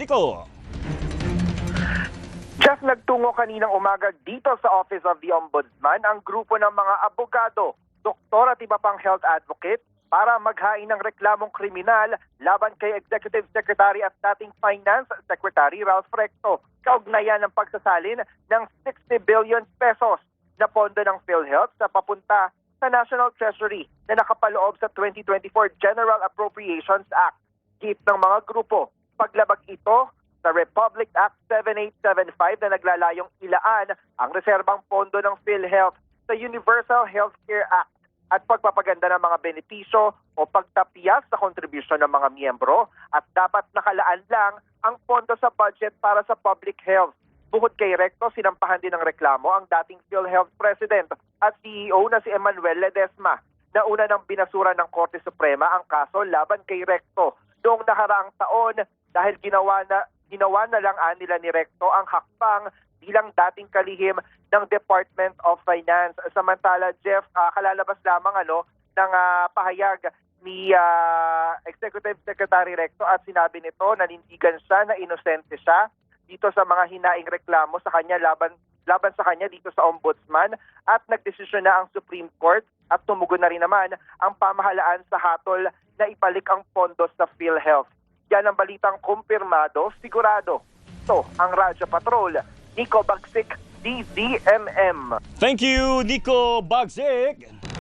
Nico. Jeff, nagtungo kaninang umaga dito sa Office of the Ombudsman ang grupo ng mga abogado, doktor at iba pang health advocate para maghain ng reklamong kriminal laban kay Executive Secretary at dating Finance Secretary Ralph Recto kaugnayan ng pagsasalin ng 60 billion pesos na pondo ng PhilHealth sa papunta sa National Treasury na nakapaloob sa 2024 General Appropriations Act. Git ng mga grupo, paglabag ito sa Republic Act 7875 na naglalayong ilaan ang reserbang pondo ng PhilHealth sa Universal Healthcare Act at pagpapaganda ng mga benepisyo o pagtapyas sa kontribusyon ng mga miyembro at dapat nakalaan lang ang pondo sa budget para sa public health. Bukod kay Recto, sinampahan din ng reklamo ang dating PhilHealth President at CEO na si Emmanuel Ledesma na una ng binasura ng Korte Suprema ang kaso laban kay Recto noong nakaraang taon dahil ginawa na lang nila ni Recto ang hakbang bilang dating kalihim ng Department of Finance. Samantala, Jeff, kalalabas lamang ng pahayag ni Executive Secretary Recto at sinabi nito nanindigan siya na inosente siya dito sa mga hinaing reklamo sa kanya laban sa kanya dito sa Ombudsman at nagdesisyon na ang Supreme Court at tumugon na rin naman ang pamahalaan sa hatol na ibalik ang pondo sa PhilHealth. Yan ang balitang kumpirmado, sigurado. Ito ang Radyo Patrol, Nico Bagsik, DZMM. Thank you, Nico Bagsik.